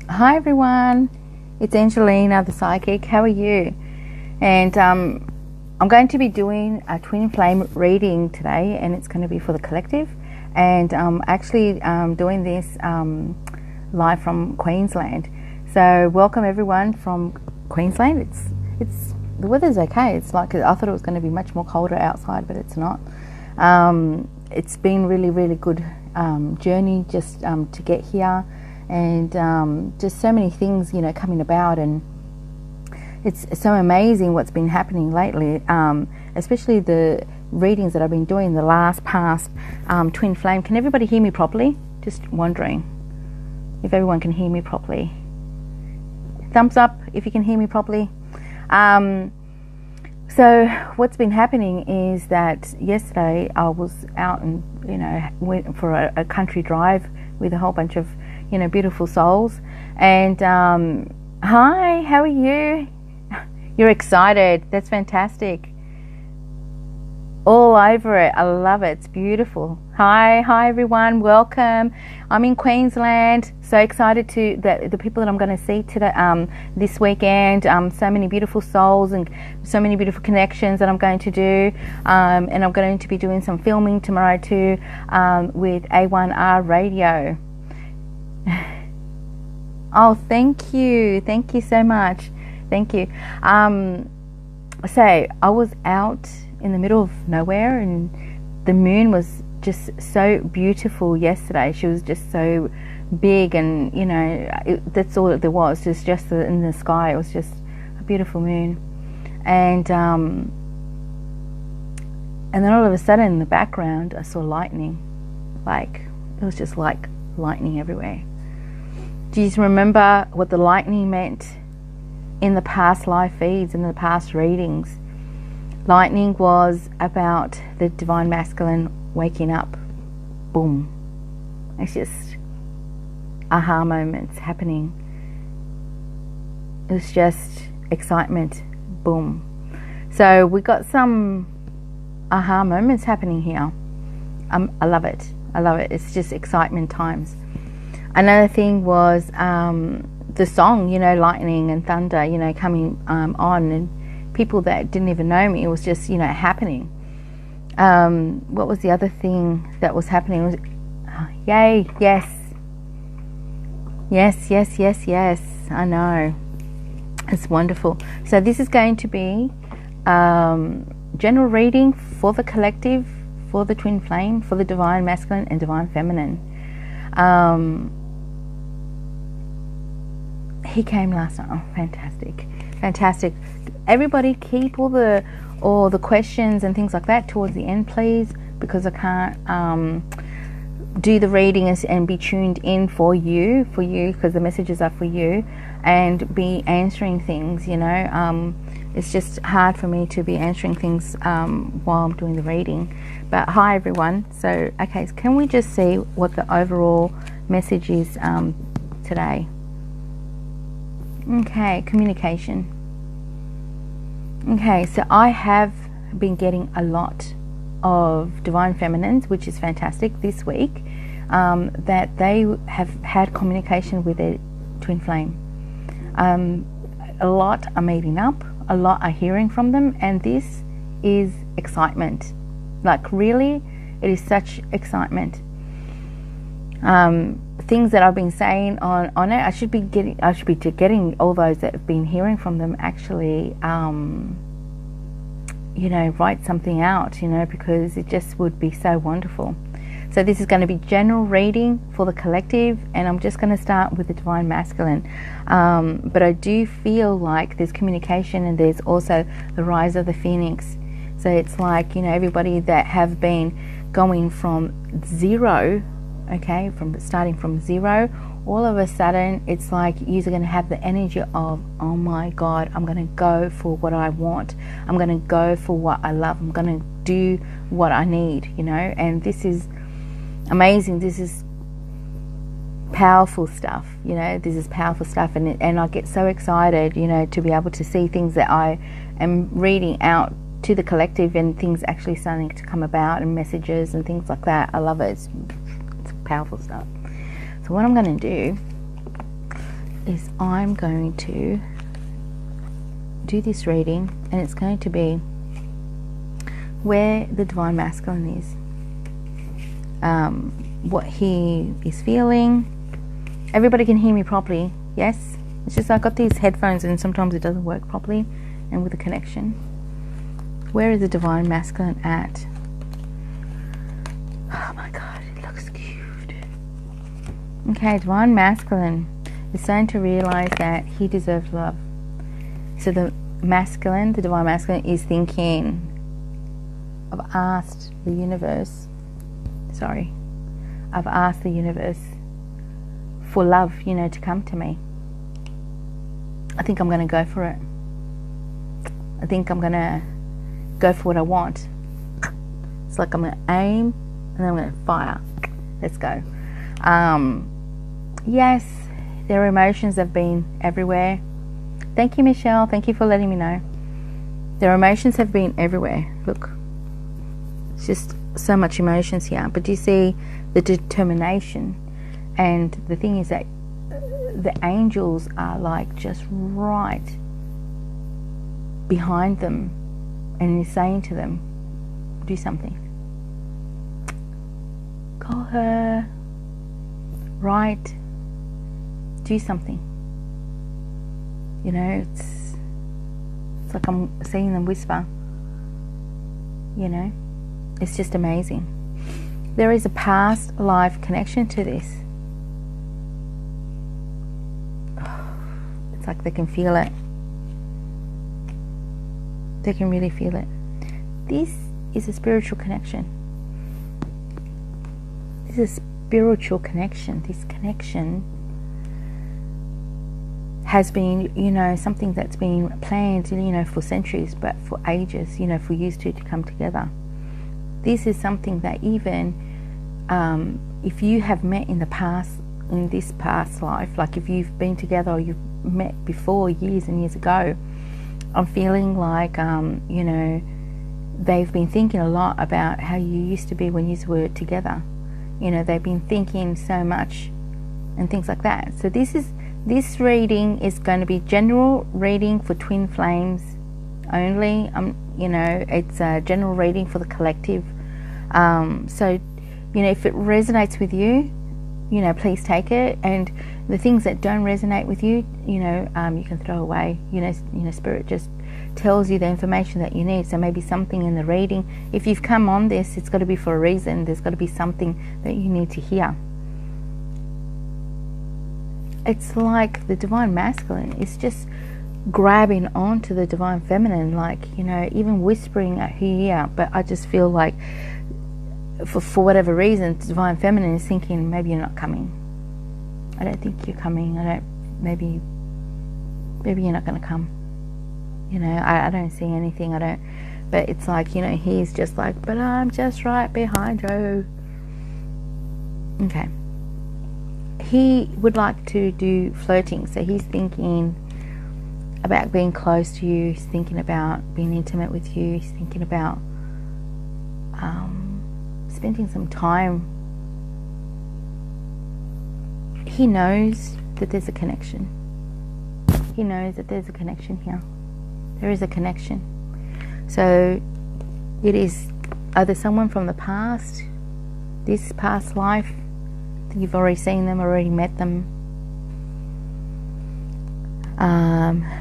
Hi everyone, it's Angelina the Psychic. How are you? And I'm going to be doing a twin flame reading today, and it's going to be for the collective. And I'm actually doing this live from Queensland. So welcome everyone from Queensland. It's the weather's okay. It's like, I thought it was going to be much more colder outside, but it's not. It's been really good journey just to get here. And just so many things, coming about, and it's so amazing what's been happening lately, especially the readings that I've been doing the past twin flame. Can everybody hear me properly? Just wondering if everyone can hear me properly. Thumbs up if you can hear me properly. So what's been happening is that yesterday I was out and went for a country drive with a whole bunch of beautiful souls. And hi, how are you? You're excited. That's fantastic. All over it. I love it. It's beautiful. Hi everyone. Welcome. I'm in Queensland. So excited that the people that I'm going to see today, this weekend. So many beautiful souls and so many beautiful connections that I'm going to do. And I'm going to be doing some filming tomorrow too, with A1R Radio. Oh, thank you so much. Thank you. So I was out in the middle of nowhere, and the moon was just so beautiful yesterday. She was just so big, and that's all there was. It was just in the sky. It was just a beautiful moon, and then all of a sudden in the background I saw lightning. Like, it was just like lightning everywhere. Do you remember what the lightning meant in the past live feeds, in the past readings? Lightning was about the divine masculine waking up. Boom. It's just aha moments happening. It was just excitement. Boom. So we got some aha moments happening here. I love it. It's just excitement times. Another thing was the song, lightning and thunder, coming on, and people that didn't even know me. It was just, happening. What was the other thing that was happening? It was, yay, yes. Yes. I know. It's wonderful. So this is going to be general reading for the collective, for the twin flame, for the divine masculine and divine feminine. He came last night. Oh, fantastic. Everybody keep all the questions and things like that towards the end, please, because I can't do the reading and be tuned in for you, because the messages are for you, and be answering things. It's just hard for me to be answering things while I'm doing the reading. But hi everyone. So okay, so can we just see what the overall message is today? Okay, communication. Okay, so I have been getting a lot of divine feminines, which is fantastic this week, that they have had communication with their twin flame. A lot are meeting up, a lot are hearing from them, and this is excitement. Like, really, it is such excitement. Things that I've been saying on it, I should be getting all those that have been hearing from them actually write something out, because it just would be so wonderful. So this is going to be general reading for the collective, and I'm just going to start with the divine masculine, but I do feel like there's communication, and there's also the rise of the phoenix. So it's like, everybody that have been going from zero, okay, from starting from zero, all of a sudden it's like you're going to have the energy of, oh my God, I'm going to go for what I want, I'm going to go for what I love, I'm going to do what I need, and this is amazing. This is powerful stuff, this is powerful stuff, and I get so excited, to be able to see things that I am reading out to the collective, and things actually starting to come about, and messages and things like that. I love it. It's powerful stuff. So what I'm going to do is I'm going to do this reading, and it's going to be where the Divine Masculine is, what he is feeling. Everybody can hear me properly, yes? It's just I've got these headphones and sometimes it doesn't work properly, and with the connection. Where is the Divine Masculine at? Oh my God, it looks cute. Okay, Divine Masculine is starting to realize that he deserves love. So the masculine, the Divine Masculine, is thinking, I've asked the universe for love, to come to me. I think I'm going to go for it. I think I'm going to go for what I want. It's like I'm going to aim and then I'm going to fire. Let's go. Yes, their emotions have been everywhere. Thank you, Michelle. Thank you for letting me know. Their emotions have been everywhere. Look, it's just so much emotions here. But do you see the determination? And the thing is that the angels are like just right behind them, and he's saying to them, do something. Call her. Right. Do something. It's like I'm seeing them whisper. It's just amazing. There is a past life connection to this. It's like they can feel it. They can really feel it. This is a spiritual connection. This is a spiritual connection. This connection has been, something that's been planned, for centuries, but for ages, for you two to come together. This is something that even if you have met in the past, in this past life, like if you've been together or you've met before years and years ago, I'm feeling like, they've been thinking a lot about how you used to be when you were together. They've been thinking so much and things like that. So this reading is going to be general reading for twin flames only. It's a general reading for the collective. So, if it resonates with you, please take it. And the things that don't resonate with you, you can throw away. Spirit just tells you the information that you need. So maybe something in the reading, if you've come on this, it's got to be for a reason. There's got to be something that you need to hear. It's like the Divine Masculine is just grabbing onto the Divine Feminine, like, even whispering at her ear. But I just feel like for whatever reason, the Divine Feminine is thinking, maybe you're not coming. I don't think you're coming. Maybe you're not going to come. I don't see anything. But it's like, he's just like, but I'm just right behind you. Okay. He would like to do flirting, so he's thinking about being close to you. He's thinking about being intimate with you. He's thinking about spending some time. He knows that there's a connection. He knows that there's a connection here. There is a connection. So it is either someone from the past, this past life. You've already seen them, already met them.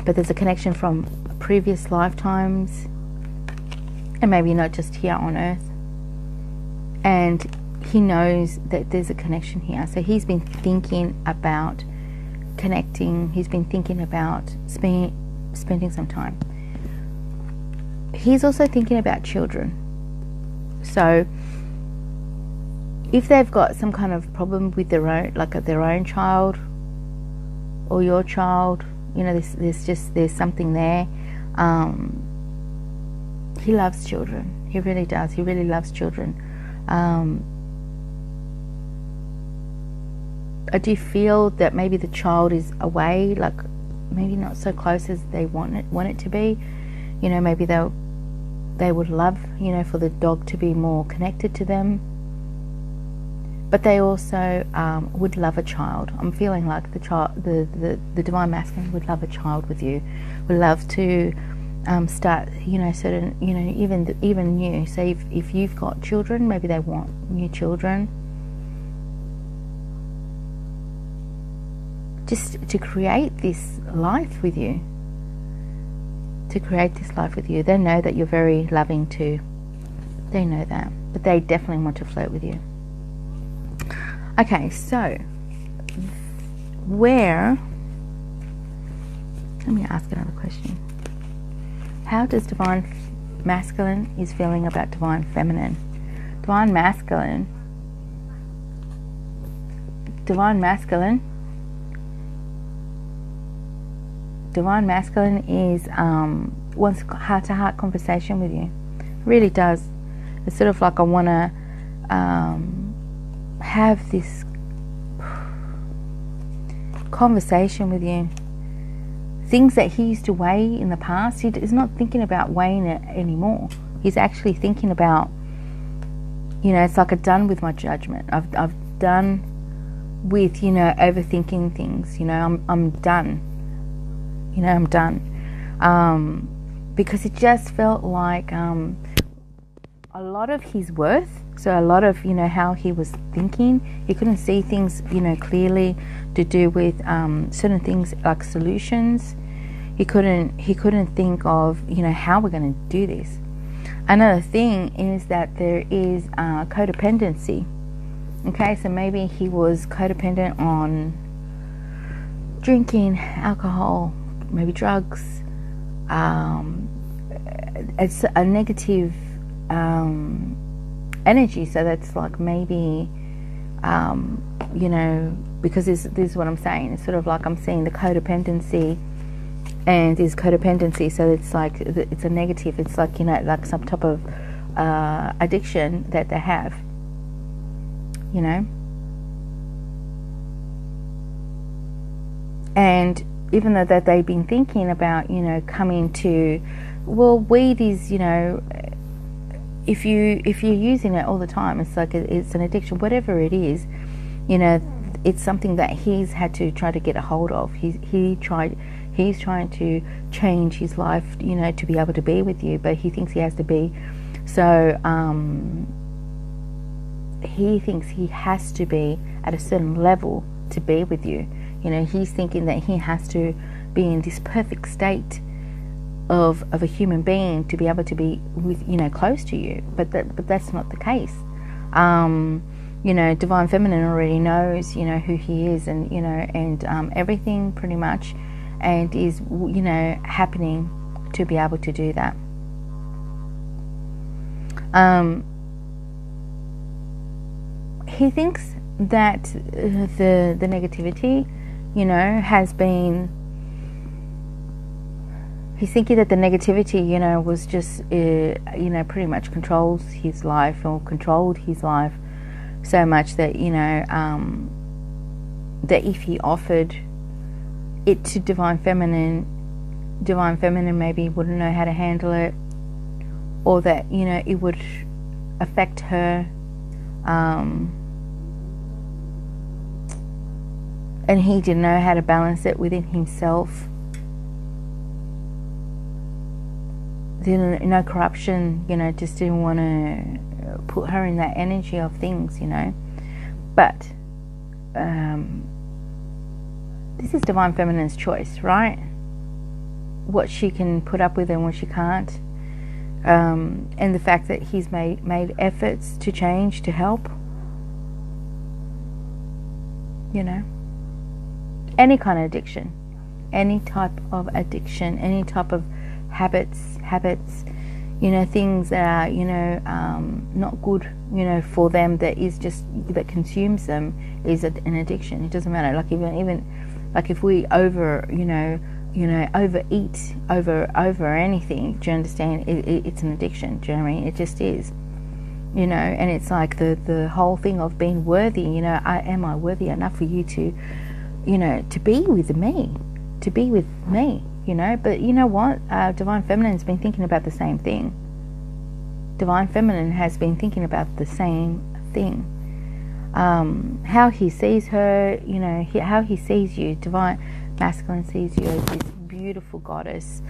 But there's a connection from previous lifetimes, and maybe not just here on Earth. And he knows that there's a connection here. So he's been thinking about connecting. He's been thinking about spending some time. He's also thinking about children. So if they've got some kind of problem with their own child or your child, there's something there. He loves children. He really does. He really loves children. I do feel that maybe the child is away, like maybe not so close as they want it to be. Maybe they would love, for the dog to be more connected to them. but they also would love a child. I'm feeling like the divine masculine would love a child with you, would love to start, certain, even new. So if you've got children, maybe they want new children. Just to create this life with you. They know that you're very loving too. They know that. But they definitely want to flirt with you. Okay, so let me ask another question. How does divine masculine is feeling about divine feminine? Divine masculine is wants heart-to-heart conversation with you. Really does. It's sort of like, I want to have this conversation with you. Things that he used to weigh in the past, he's not thinking about weighing it anymore. He's actually thinking about, it's like, I've done with my judgment. I've done with, overthinking things. I'm done. I'm done. Because it just felt like a lot of his worth, so a lot of, how he was thinking, he couldn't see things, clearly to do with certain things like solutions. He couldn't think of, how we're going to do this. Another thing is that there is codependency. Okay, so maybe he was codependent on drinking, alcohol, maybe drugs. It's a negative energy, so that's like maybe because this is what I'm saying. It's sort of like I'm seeing the codependency, and is codependency, so it's like it's a negative. It's like like some type of addiction that they have. And even though that they've been thinking about, coming to, well, weed is, if you're using it all the time, it's like it's an addiction. Whatever it is, it's something that he's had to try to get a hold of. He's trying to change his life, to be able to be with you, but he thinks he has to be. So he thinks he has to be at a certain level to be with you. He's thinking that he has to be in this perfect state of a human being to be able to be with, close to you. But that's not the case. Divine feminine already knows, who he is, and everything pretty much, and is happening to be able to do that. He thinks that the negativity, has been. He's thinking that the negativity, was just, pretty much controlled his life so much that, that if he offered it to divine feminine maybe wouldn't know how to handle it, or that, it would affect her. And he didn't know how to balance it within himself. No corruption, just didn't want to put her in that energy of things, But this is divine feminine's choice, right? What she can put up with and what she can't. And the fact that he's made efforts to change, to help. Any kind of addiction, any type of addiction, any type of habits, things that are, not good, for them, that consumes them, is an addiction. It doesn't matter. Like even like if we overeat over anything, do you understand? It's an addiction. Do you know what I mean? It just is. And it's like the whole thing of being worthy. Am I worthy enough for you to be with me? But you know what? Divine Feminine's been thinking about the same thing. Divine Feminine has been thinking about the same thing. how he sees her, you know, how he sees you. Divine masculine sees you as this beautiful goddess,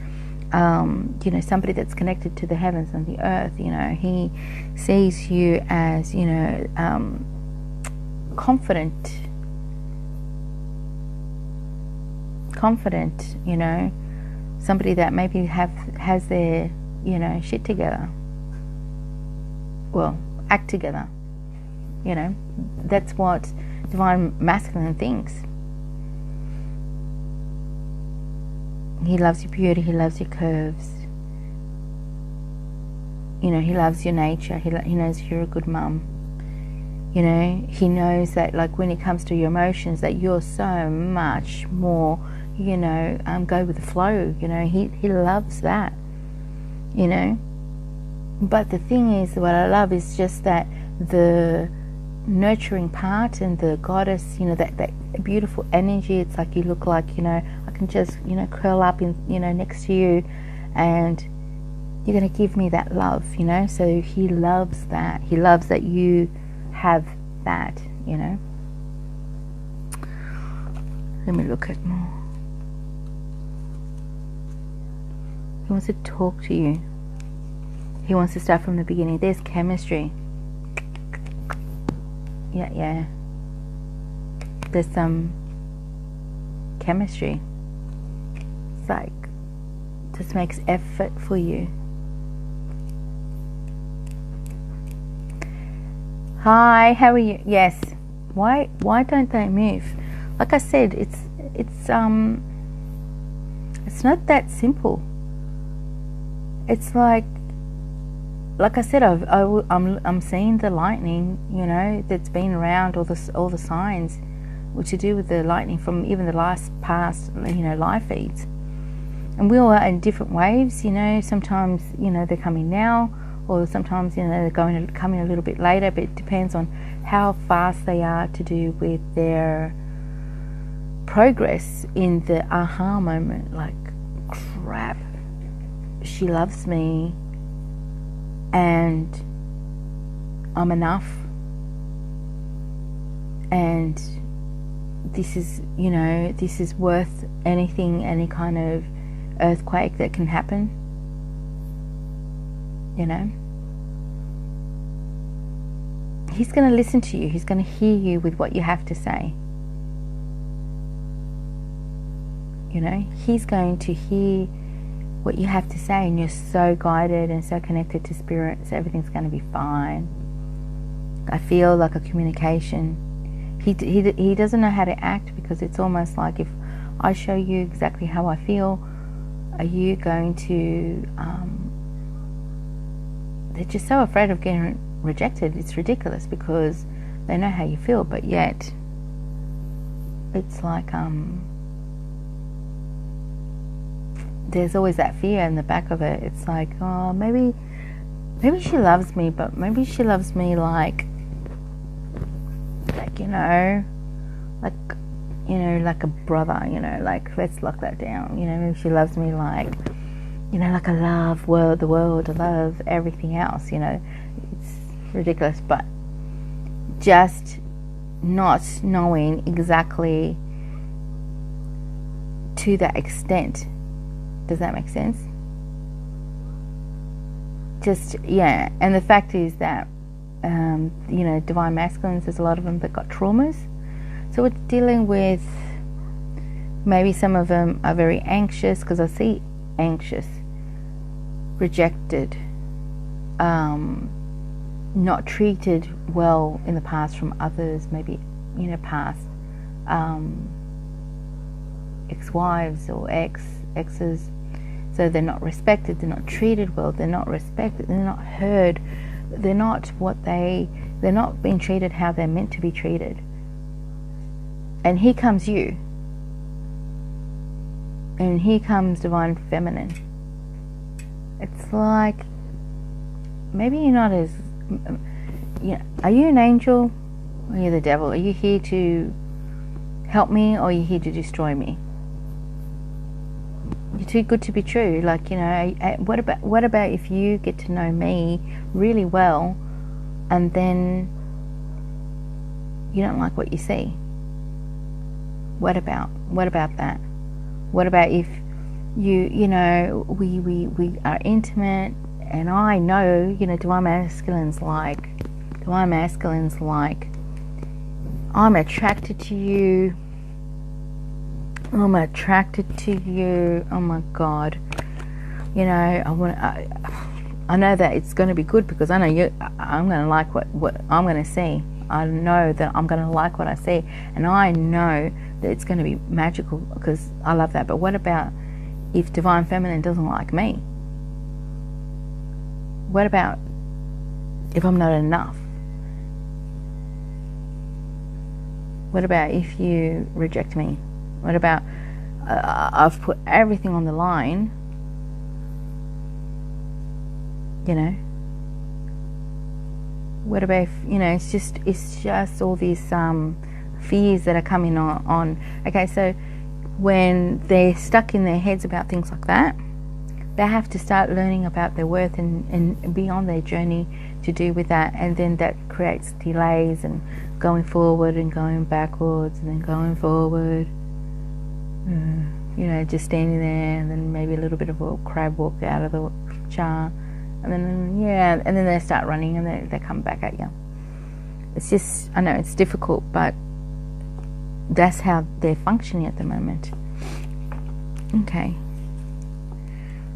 you know, somebody that's connected to the heavens and the earth. You know, he sees you as, you know, confident, you know, somebody that maybe has their, you know, shit together. Well, act together. You know, that's what divine masculine thinks. He loves your beauty, he loves your curves. You know, he loves your nature, he knows you're a good mum. You know, he knows that, like, when it comes to your emotions, that you're so much more, you know, go with the flow. You know, he loves that, you know. But the thing is, what I love is just that the nurturing part and the goddess, you know, that beautiful energy. It's like you look like, you know, I can just, you know, curl up in, you know, next to you, and you're going to give me that love, you know. So he loves that. He loves that you have that, you know. Let me look at more. He wants to talk to you. He wants to start from the beginning. There's chemistry. Yeah. There's some chemistry. It's like, just makes effort for you. Hi, how are you? Yes. Why don't they move? Like I said, it's not that simple. It's like I said, I'm seeing the lightning, you know, that's been around, all the signs, which to do with the lightning from even the past, you know, live feeds. And we all are in different waves, you know. Sometimes, you know, they're coming now, or sometimes, you know, they're coming a little bit later. But it depends on how fast they are to do with their progress in the aha moment. Like, crap, she loves me, and I'm enough, and this is, you know, this is worth anything, any kind of earthquake that can happen, you know. He's going to listen to you. He's going to hear you with what you have to say, you know. He's going to hear what you have to say, and you're so guided and so connected to spirit, so everything's going to be fine. I feel like a communication. He doesn't know how to act, because it's almost like, if I show you exactly how I feel, are you going to they're just so afraid of getting rejected. It's ridiculous, because they know how you feel, but yet it's like there's always that fear in the back of it. It's like, oh, maybe she loves me, but maybe she loves me like, you know, like a brother, you know, like, let's lock that down, you know. Maybe she loves me like, you know, like I love the world, I love everything else, you know. It's ridiculous, but just not knowing exactly to that extent. Does that make sense? Just, yeah. And the fact is that, you know, divine masculines, there's a lot of them that got traumas. So we're dealing with, maybe some of them are very anxious, because I see anxious, rejected, not treated well in the past from others, maybe, you know, past ex-wives or exes. So they're not respected, they're not treated well, they're not respected, they're not heard, they're not being treated how they're meant to be treated. And here comes you. And here comes divine feminine. It's like, maybe you're not as, you know, are you an angel or are you the devil? Are you here to help me, or are you here to destroy me? You're too good to be true. Like, you know, what about if you get to know me really well, and then you don't like what you see. What about that? What about if we are intimate, and I know, divine masculine's like, I'm attracted to you. Oh my God. I know that it's going to be good, because I know I'm going to like what I'm going to see. I know that I'm going to like what I see, and I know that it's going to be magical, because I love that. But what about if divine feminine doesn't like me? What about if I'm not enough? What about if you reject me? What about I've put everything on the line, What about if, it's just all these fears that are coming on. Okay, so when they're stuck in their heads about things like that, they have to start learning about their worth and be on their journey to do with that. And then that creates delays and going forward and going backwards and then going forward. Just standing there, and then maybe a little bit of a crab walk out of the jar. And then they start running, and they come back at you. It's just, I know it's difficult, but that's how they're functioning at the moment. Okay.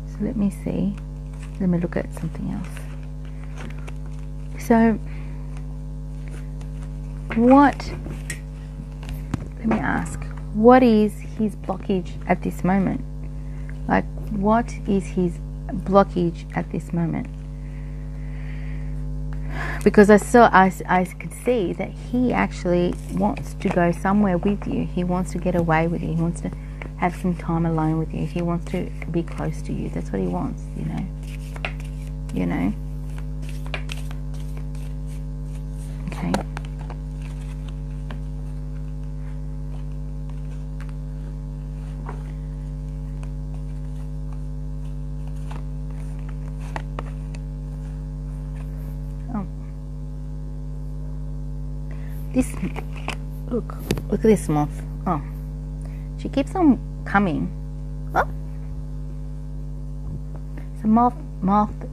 So let me see. Let me look at something else. So, let me ask, what is his blockage at this moment? Like, what is his blockage at this moment? Because I could see that he actually wants to go somewhere with you. He wants to get away with you. He wants to have some time alone with you. He wants to be close to you. That's what he wants, Okay. Look at this moth. Oh, she keeps on coming. Oh. So moth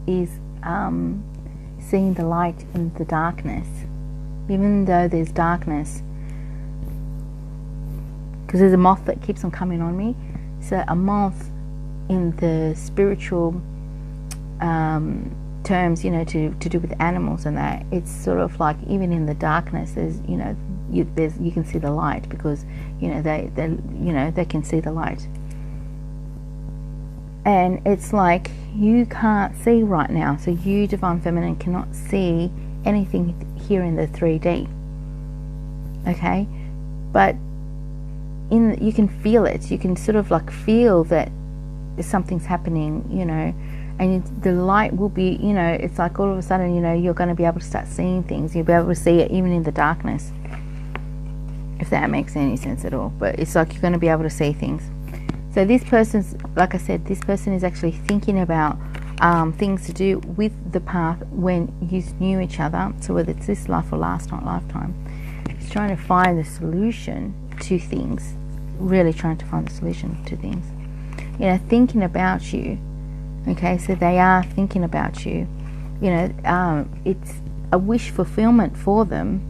is seeing the light in the darkness, even though there's darkness. Because there's a moth that keeps on coming on me. So a moth, in the spiritual terms, to do with animals and that, it's sort of like, even in the darkness, there's you can see the light, because they can see the light. And it's like, you can't see right now, so you, divine feminine, cannot see anything here in the 3D. Okay, but you can feel it. You can sort of like feel that something's happening, and the light will be, it's like all of a sudden, you're going to be able to start seeing things. You'll be able to see it even in the darkness, if that makes any sense at all. But it's like you're going to be able to see things. So this person's, like I said, this person is actually thinking about things to do with the path when you knew each other. So whether it's this life or lifetime, he's trying to find the solution to things. Really trying to find the solution to things. Thinking about you. Okay, so they are thinking about you. It's a wish fulfillment for them,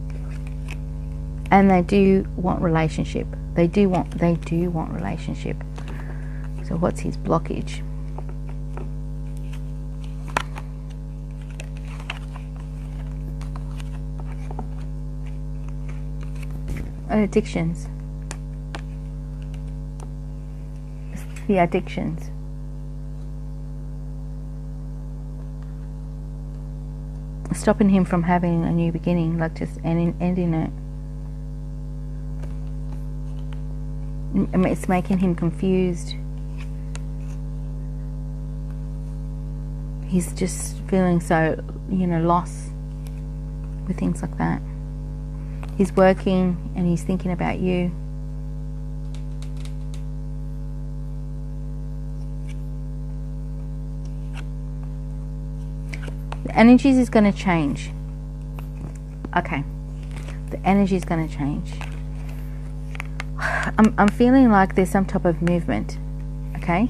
and they do want relationship. They do want relationship. So what's his blockage? Addictions. The addictions. Stopping him from having a new beginning, like just ending it. It's making him confused. He's just feeling so, lost with things like that. He's working and he's thinking about you. The energies is going to change. Okay. The energy is going to change. I'm feeling like there's some type of movement, okay?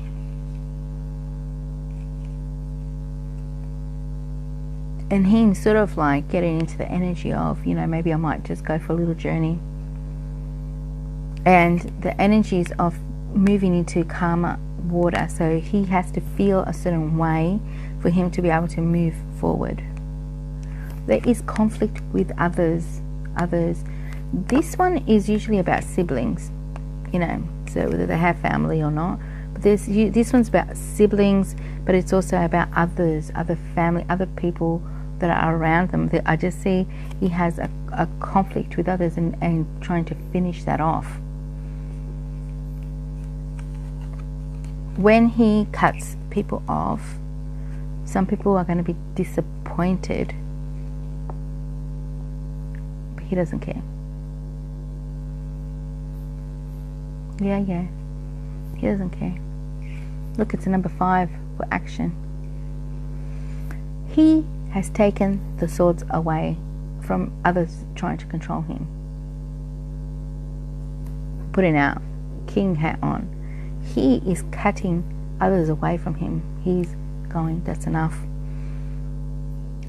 And him sort of like getting into the energy of, you know, maybe I might just go for a little journey. And the energies of moving into calmer water, so he has to feel a certain way for him to be able to move forward. There is conflict with others. This one is usually about siblings, you know, so whether they have family or not. But this one's about siblings, but it's also about others, other family, other people that are around them. I just see he has a conflict with others and trying to finish that off. When he cuts people off, some people are going to be disappointed, but he doesn't care. Yeah, he doesn't care. Look, it's a number 5 for action. He has taken the swords away from others trying to control him. Putting out king hat on. He is cutting others away from him. He's going, that's enough.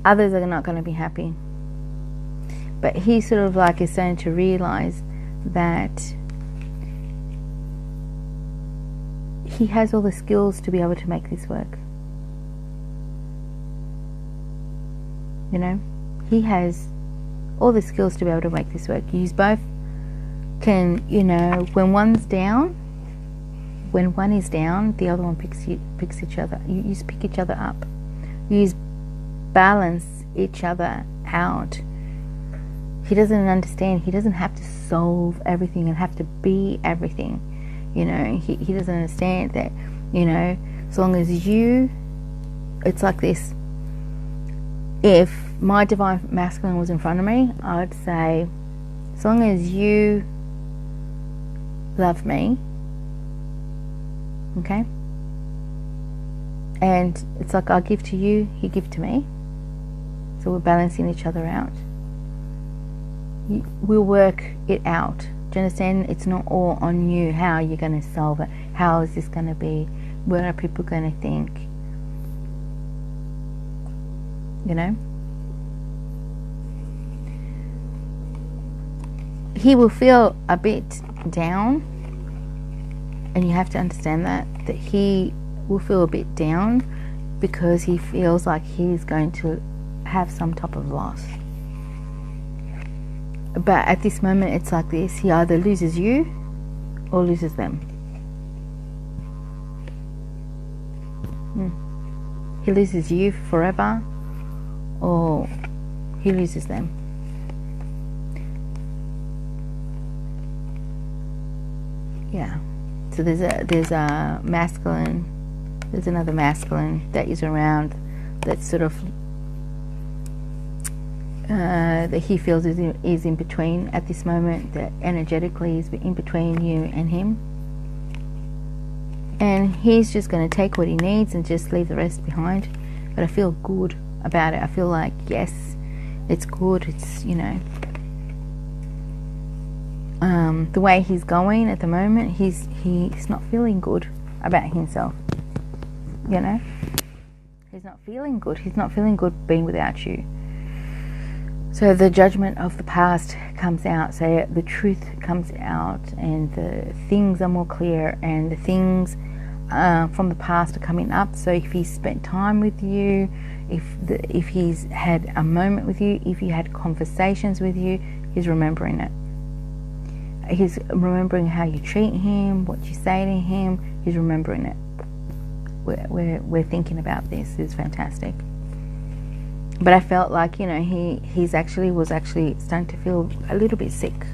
Others are not going to be happy. But he sort of like is starting to realize that he has all the skills to be able to make this work. You know, he has all the skills to be able to make this work. You both can, you know, when one is down, the other one picks each other. You pick each other up. You balance each other out. He doesn't understand. He doesn't have to solve everything and have to be everything. You know, he doesn't understand that, you know, as long as you, it's like this. If my divine masculine was in front of me, I would say, as long as you love me, okay? And it's like I give to you, you give to me. So we're balancing each other out. We'll work it out. Do you understand? It's not all on you. How are you going to solve it? How is this going to be? What are people going to think? You know? He will feel a bit down, and you have to understand that he will feel a bit down because he feels like he's going to have some type of loss. But at this moment it's like this. He either loses you or loses them. He loses you forever or he loses them. Yeah. So there's a masculine, there's another masculine that is around, that's sort of that he feels is in between at this moment, that energetically is in between you and him, and he's just going to take what he needs and just leave the rest behind. But I feel good about it. I feel like, yes, it's good. It's, you know, the way he's going at the moment, he's not feeling good about himself. You know, he's not feeling good. He's not feeling good being without you. So the judgment of the past comes out, so the truth comes out, and the things are more clear, and the things from the past are coming up. So if he's spent time with you, if he's had a moment with you, if he had conversations with you, he's remembering it. He's remembering how you treat him, what you say to him. He's remembering it. We're thinking about this. It's fantastic. But I felt like, you know, he's actually was starting to feel a little bit sick.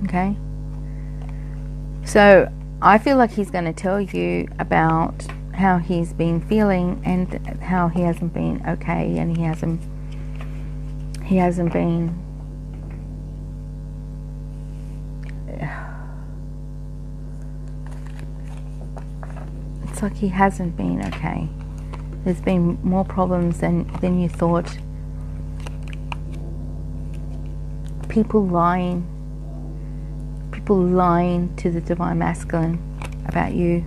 Okay? So I feel like he's going to tell you about how he's been feeling and how he hasn't been okay, and he hasn't been it's like he hasn't been okay. There's been more problems than you thought. people lying to the divine masculine about you.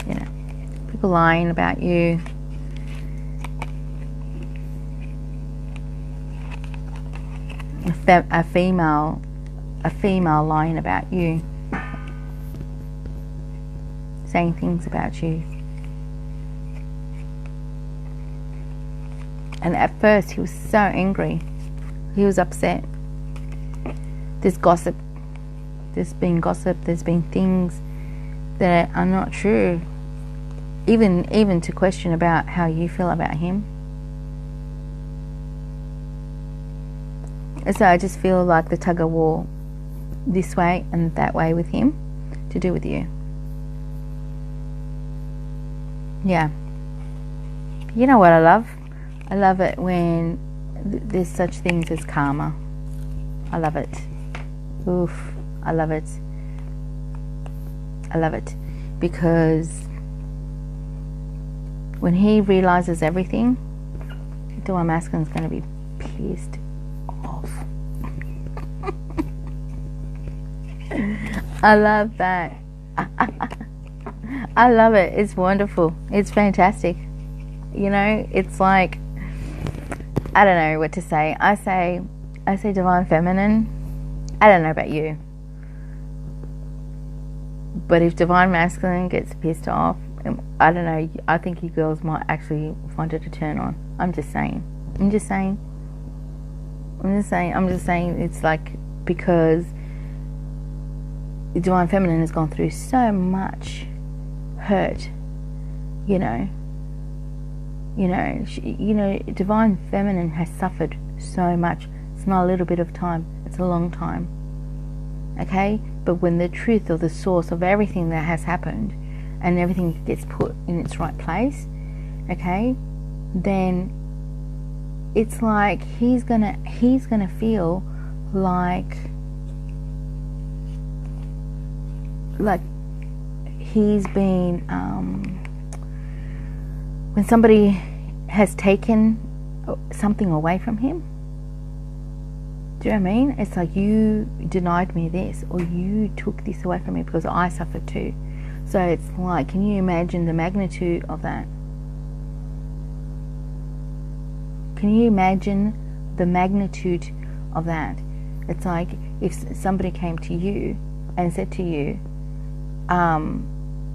You know, people lying about you. A female lying about you, saying things about you. And at first he was so angry, he was upset. There's gossip, there's been things that are not true, even to question about how you feel about him. So I just feel like the tug of war this way and that way with him to do with you. Yeah. You know what I love? I love it when there's such things as karma. I love it. Oof. I love it. I love it. Because when he realizes everything, the divine masculine's going to be pissed off. I love that. I love it. It's wonderful. It's fantastic. You know, it's like, I don't know what to say. I say divine feminine. I don't know about you, but if divine masculine gets pissed off, I don't know, I think you girls might actually find it a turn on. I'm just saying it's like, because the divine feminine has gone through so much hurt, divine feminine has suffered so much. It's not a little bit of time, it's a long time. Okay? But when the truth of the source of everything that has happened and everything gets put in its right place, okay, then it's like he's gonna feel like he's been when somebody has taken something away from him. Do you know what I mean? It's like, you denied me this, or you took this away from me because I suffered too. So it's like, can you imagine the magnitude of that? Can you imagine the magnitude of that? It's like if somebody came to you and said to you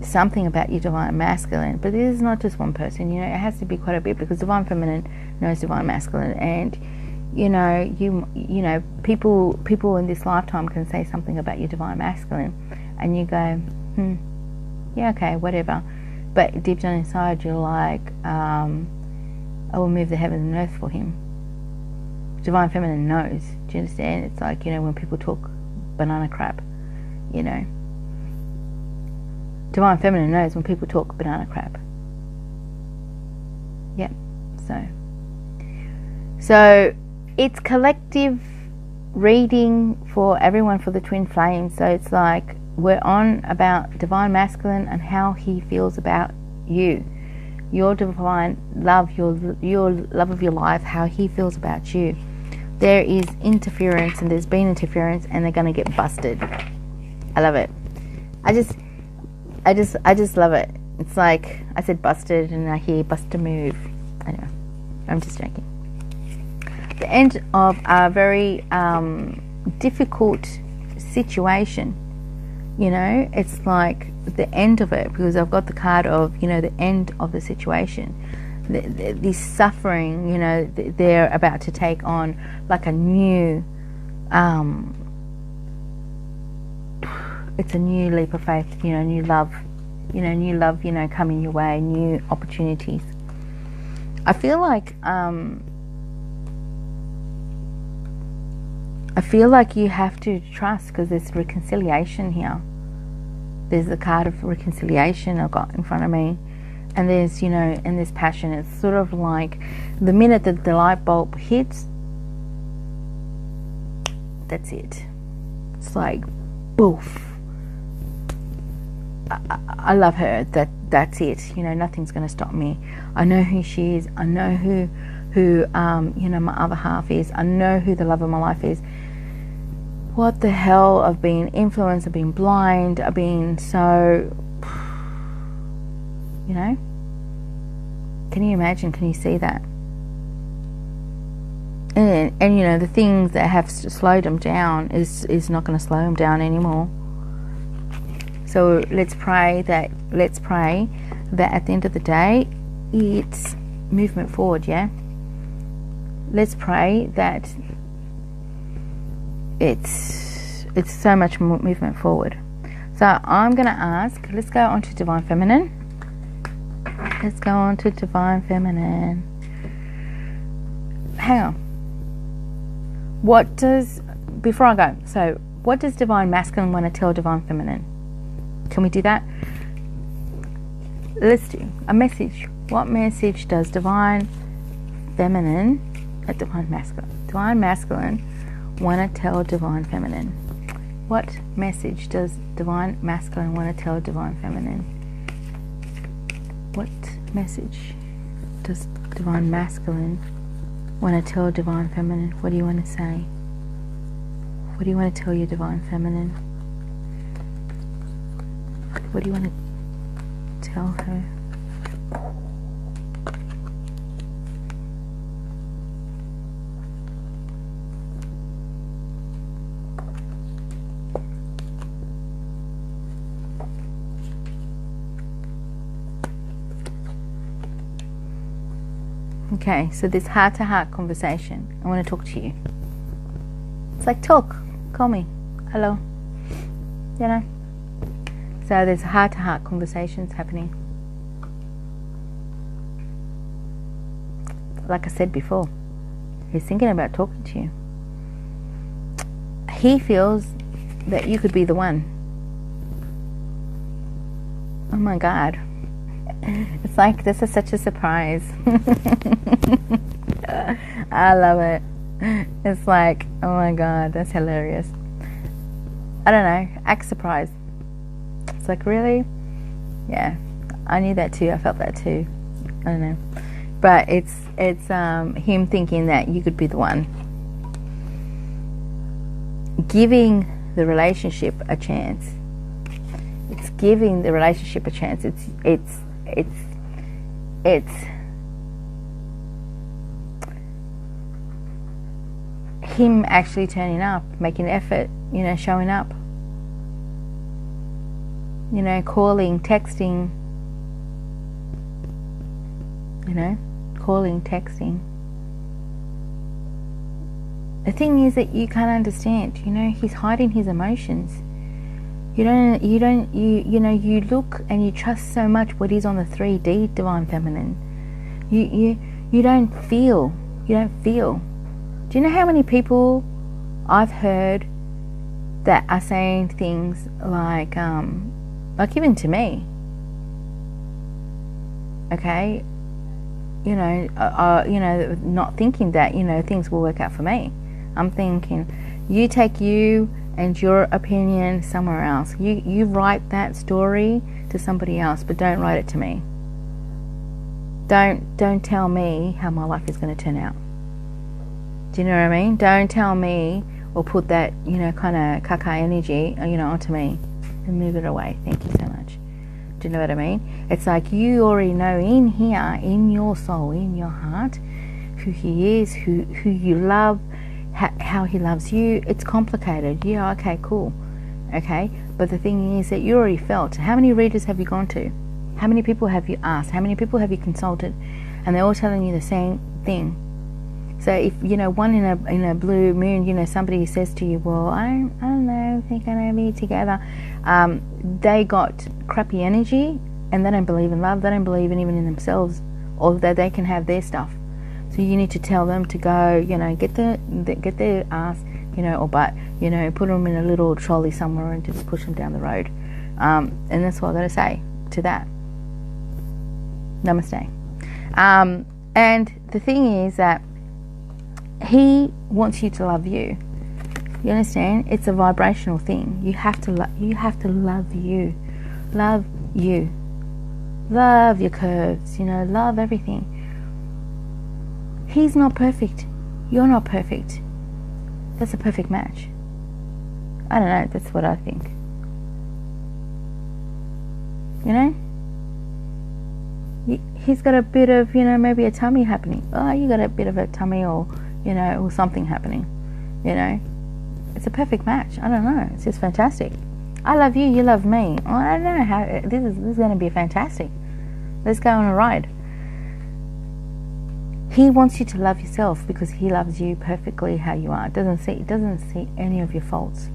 something about your divine masculine, but this is not just one person, it has to be quite a bit, because divine feminine knows divine masculine, and people in this lifetime can say something about your divine masculine, and you go, yeah, okay, whatever. But deep down inside, you're like, I will move the heaven and earth for him. Divine feminine knows. Do you understand? It's like, when people talk banana crap, Divine feminine knows when people talk banana crap. Yeah. So it's collective reading for everyone for the twin flames. So it's like, we're on about divine masculine and how he feels about you, your divine love, your love of your life, how he feels about you. There is interference, and there's been interference, and they're going to get busted. I love it. I just love it. It's like, I said busted, and I hear bust a move. I know, I'm just joking. The end of a very difficult situation. It's like the end of it, because I've got the card of, the end of the situation. This suffering, they're about to take on like a new, it's a new leap of faith, new love, coming your way, new opportunities. I feel like you have to trust, because there's reconciliation here. There's the card of reconciliation I've got in front of me, and there's, and there's passion. It's sort of like the minute that the light bulb hits, that's it. It's like, boof. I love her. That's it. You know, nothing's going to stop me. I know who she is. I know who you know, my other half is. I know who the love of my life is. What the hell? I've been influenced. I've been blind. I've been so, you know. Can you imagine? Can you see that? And you know, the things that have slowed them down is not going to slow them down anymore. So let's pray that at the end of the day, it's movement forward. Yeah. Let's pray that it's so much more movement forward. So I'm going to ask. Let's go on to Divine Feminine. Let's go on to Divine Feminine. Hang on. Before I go, so what does Divine Masculine want to tell Divine Feminine? Can we do that? Let's do a message. What message does Divine Feminine, Divine Masculine want to tell Divine Feminine? What message does Divine Masculine want to tell Divine Feminine? What message does Divine Masculine want to tell Divine Feminine? What do you want to say? What do you want to tell your Divine Feminine? What do you want to tell her? Okay, so this heart-to-heart conversation, I want to talk to you. It's like talk, call me, hello, you know. So there's heart-to-heart conversations happening. Like I said before, he's thinking about talking to you. He feels that you could be the one. Oh my God. It's like this is such a surprise. I love it. It's like, oh my God, that's hilarious. I don't know, act surprised. It's like, really? Yeah, I knew that too. I felt that too. I don't know, but it's him thinking that you could be the one, giving the relationship a chance. It's giving the relationship a chance. It's him actually turning up, making effort, you know, showing up, you know, calling, texting, you know, calling, texting. The thing is that you can't understand, you know, he's hiding his emotions. You look and you trust so much what is on the 3D, Divine Feminine. You don't feel. Do you know how many people I've heard that are saying things like even to me, okay, not thinking that, things will work out for me. I'm thinking, you take you and your opinion somewhere else. You write that story to somebody else, but don't write it to me. Don't tell me how my life is going to turn out. Do you know what I mean? Don't tell me or put that, kind of caca energy, onto me and move it away. Thank you so much. Do you know what I mean? It's like you already know in here, in your soul, in your heart, who he is, who you love, how he loves you. It's complicated. Yeah, okay, cool. Okay, but the thing is that you already felt. How many readers have you gone to? How many people have you asked? How many people have you consulted? And they're all telling you the same thing. So if, one in a blue moon, somebody says to you, well, I don't know, if they're going to be together. They got crappy energy and they don't believe in love. They don't believe in even in themselves, or that they can have their stuff. So you need to tell them to go, get their ass, or butt, put them in a little trolley somewhere and just push them down the road. And that's what I got to say to that. Namaste. And the thing is that he wants you to love you. You understand? It's a vibrational thing. You have to love you. love you. Love your curves, love everything. He's not perfect. You're not perfect. That's a perfect match. I don't know, that's what I think. He's got a bit of, maybe a tummy happening. Oh, you got a bit of a tummy or something happening. It's a perfect match. I don't know. It's just fantastic. I love you, you love me. Oh, I don't know how, this is going to be fantastic. Let's go on a ride. He wants you to love yourself because he loves you perfectly how you are. It doesn't see any of your faults.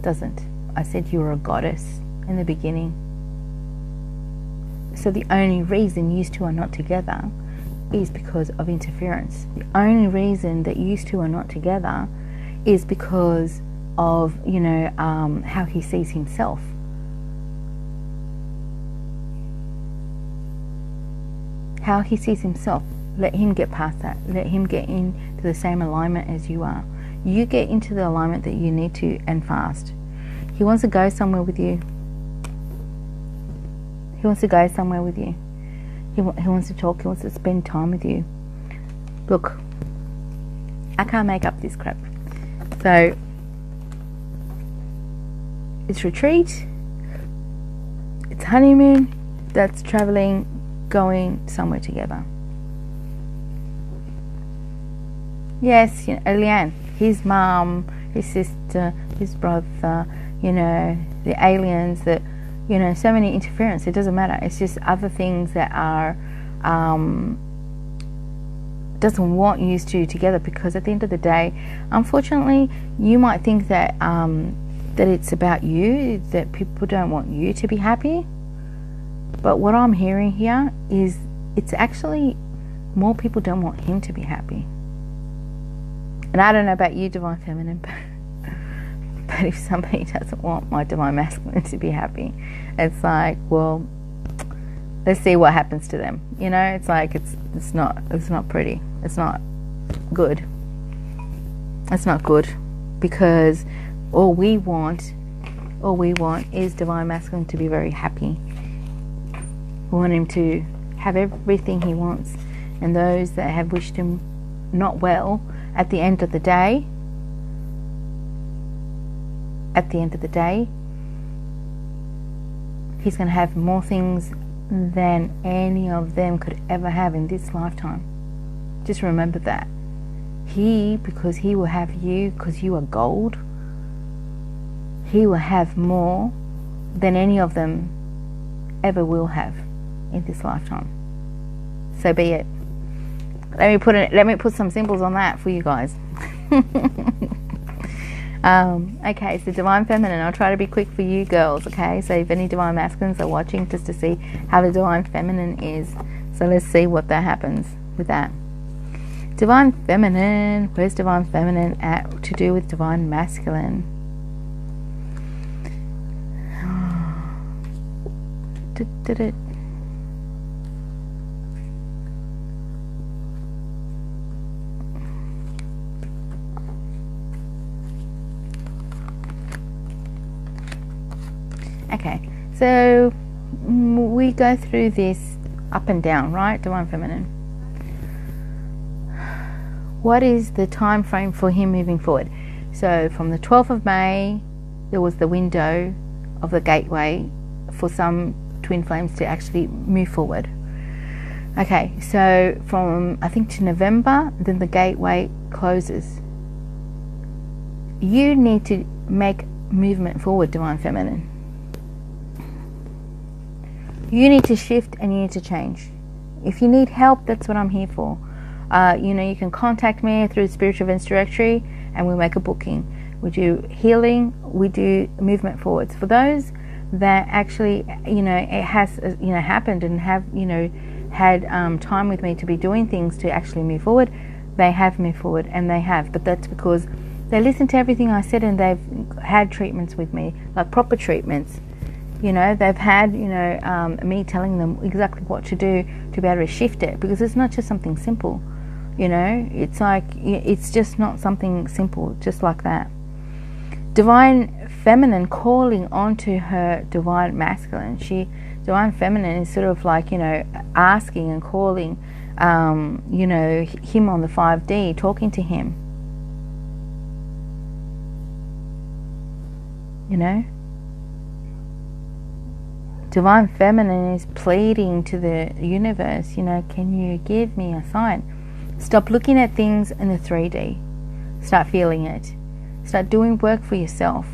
Doesn't. I said you were a goddess in the beginning. So the only reason you two are not together is because of interference. The only reason that you two are not together is because of, how he sees himself. How he sees himself. Let him get past that. Let him get into the same alignment as you are. You get into the alignment that you need to, and fast. He wants to go somewhere with you. He wants to go somewhere with you. He wants to talk. He wants to spend time with you. Look, I can't make up this crap. So, it's retreat. It's honeymoon. That's traveling, going somewhere together. Yes, Leanne, his mum, his sister, his brother, the aliens, that, so many interference. It doesn't matter. It's just other things that are, doesn't want you two together, because at the end of the day, unfortunately, you might think that, that it's about you, that people don't want you to be happy. But what I'm hearing here is it's actually more people don't want him to be happy. And I don't know about you, Divine Feminine, but if somebody doesn't want my Divine Masculine to be happy, it's like, well, let's see what happens to them. It's like it's not pretty. It's not good. It's not good, because all we want is Divine Masculine to be very happy. We want him to have everything he wants, and those that have wished him not well, at the end of the day, he's going to have more things than any of them could ever have in this lifetime. Just remember that. Because he will have you, because you are gold, he will have more than any of them ever will have in this lifetime. So be it. Let me put some symbols on that for you guys. Okay, so Divine Feminine, I'll try to be quick for you girls, okay? So if any Divine Masculines are watching, just to see how the Divine Feminine is. So let's see what that happens with that. Divine Feminine, where's Divine Feminine at to do with Divine Masculine? Okay, so we go through this up and down, right? Divine Feminine. What is the time frame for him moving forward? So from the 12th of May, there was the window of the gateway for some twin flames to actually move forward. Okay, so from, I think, to November, then the gateway closes. You need to make movement forward, Divine Feminine. You need to shift and you need to change. If you need help, that's what I'm here for. You can contact me through the Spiritual Events Directory and we'll make a booking. We do healing, we do movement forwards. For those that actually, it has, happened and have, had time with me to be doing things to actually move forward, they have moved forward, and they have. But that's because they listened to everything I said and they've had treatments with me, like proper treatments. They've had, me telling them exactly what to do to be able to shift it, because it's not just something simple, it's like, it's just not something simple, just like that. Divine feminine calling onto her divine masculine. Divine feminine is sort of like, asking and calling, him on the 5D, talking to him. Divine feminine is pleading to the universe, can you give me a sign? Stop looking at things in the 3D. Start feeling it. Start doing work for yourself.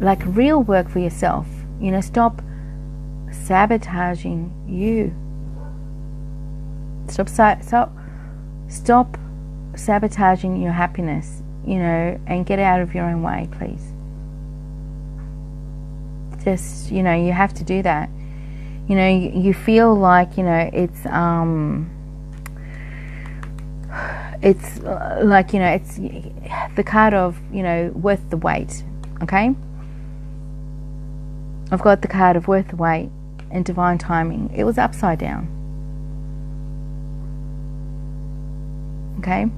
Like real work for yourself. Stop sabotaging you. Stop sabotaging your happiness, and get out of your own way, please. Just, you have to do that. You feel like, it's like, it's the card of, worth the wait. Okay? I've got the card of worth the wait and divine timing. It was upside down. Okay?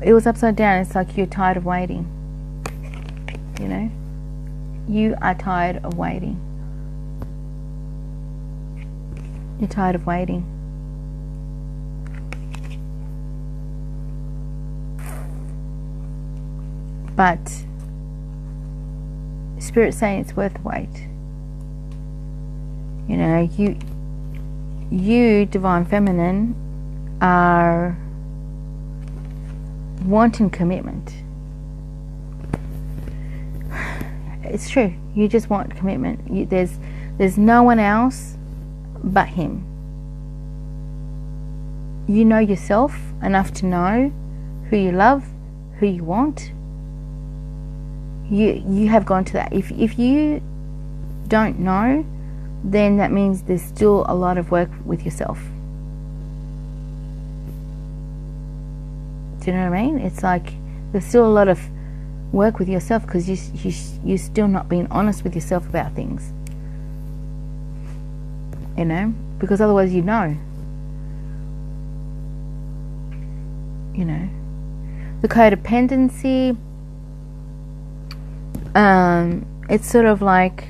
It was upside down. It's like you're tired of waiting. You are tired of waiting. You're tired of waiting. But Spirit's saying it's worth the wait. You, divine feminine, are wanting commitment. It's true. You just want commitment. There's no one else but him. You know yourself enough to know who you love, who you want. You have gone to that. If you don't know, then that means there's still a lot of work with yourself. Do you know what I mean? It's like there's still a lot of work with yourself because you're still not being honest with yourself about things. Because otherwise you know. The codependency, it's sort of like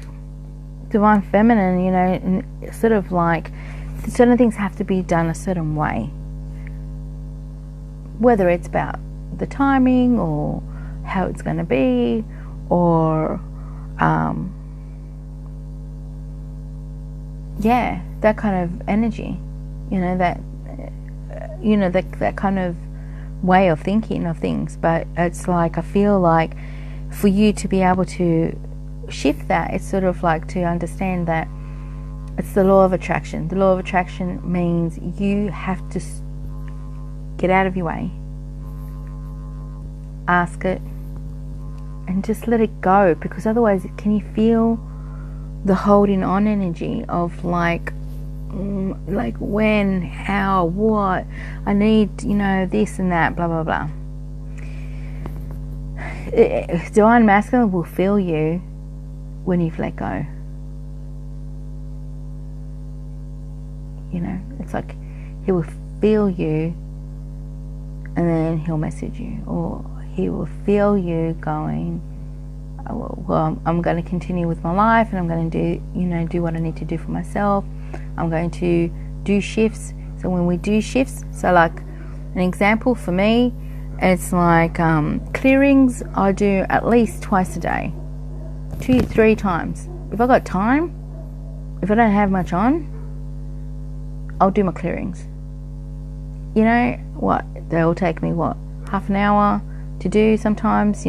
divine feminine, and it's sort of like certain things have to be done a certain way. Whether it's about the timing or how it's going to be, or that kind of energy, that kind of way of thinking of things. But it's like, I feel like for you to be able to shift that, it's sort of like to understand that it's the law of attraction. The law of attraction means you have to get out of your way, ask it, and just let it go. Because otherwise, can you feel the holding on energy of like when, how, what, I need, this and that, blah blah blah. Divine masculine will feel you when you've let go. It's like he will feel you and then he'll message you, or he will feel you going, well, I'm going to continue with my life, and I'm going to do what I need to do for myself. I'm going to do shifts. So when we do shifts, so like an example for me, it's like clearings I do at least twice a day, 2-3 times. If I got time, if I don't have much on, I'll do my clearings. They'll take me half an hour to do sometimes,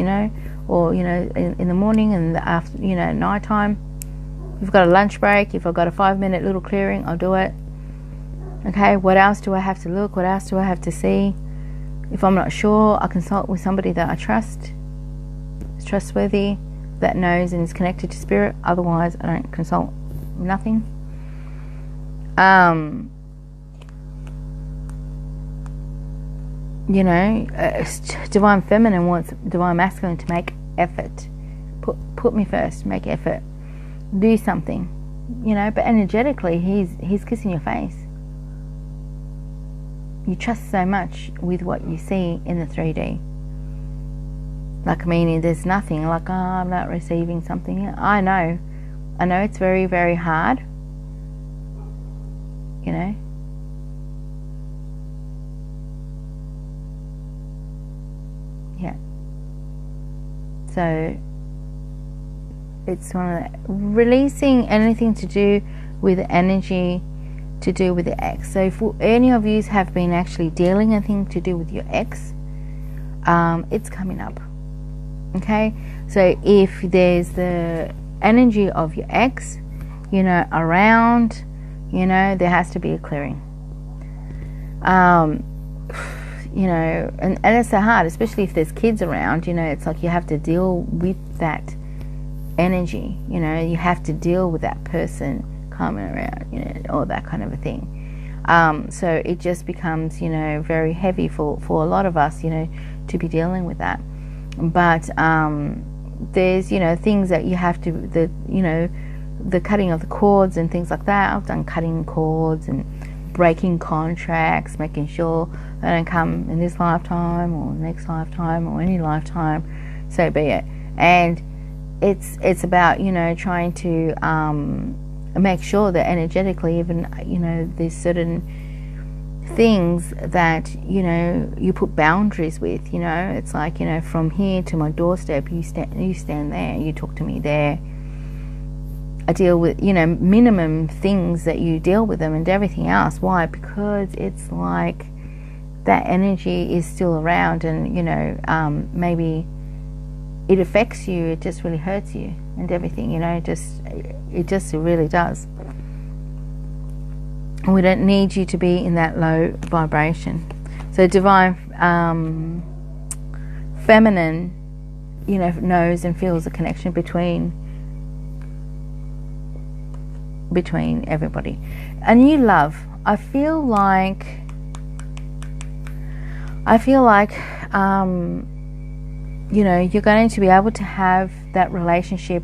or in the morning and the after, at night time. If I've got a lunch break, if I've got a 5-minute little clearing, I'll do it. Okay, what else do I have to look? What else do I have to see? If I'm not sure, I consult with somebody that I trust, is trustworthy, that knows and is connected to spirit. Otherwise, I don't consult nothing. Divine feminine wants divine masculine to make effort. Put me first, make effort. Do something. But energetically, he's kissing your face. You trust so much with what you see in the 3D. Like, meaning there's nothing, like, oh, I'm not receiving something. I know it's very, very hard, you know. Yeah. So it's one of the, releasing anything to do with energy, to do with the ex. So if any of you have been actually dealing anything to do with your ex, it's coming up. Okay, so if there's the energy of your ex, you know, around, you know, there has to be a clearing. You know, and it's so hard, especially if there's kids around, you know, it's like you have to deal with that energy, you know, you have to deal with that person coming around, you know, all that kind of a thing. So it just becomes, you know, very heavy for a lot of us, you know, to be dealing with that. But there's, you know, things that you have to, you know, the cutting of the cords and things like that. I've done cutting cords and breaking contracts, making sure they don't come in this lifetime or next lifetime or any lifetime, so be it. And it's about, you know, trying to make sure that energetically, even, you know, there's certain things that, you know, you put boundaries with, you know. It's like, you know, from here to my doorstep, you stand there, you talk to me there. I deal with, you know, minimum things that you deal with them and everything else. Why? Because it's like that energy is still around, and, you know, maybe it affects you, it just really hurts you and everything, you know, it just really does. We don't need you to be in that low vibration. So divine feminine, you know, knows and feels the connection between everybody. A new love. I feel like you know, you're going to be able to have that relationship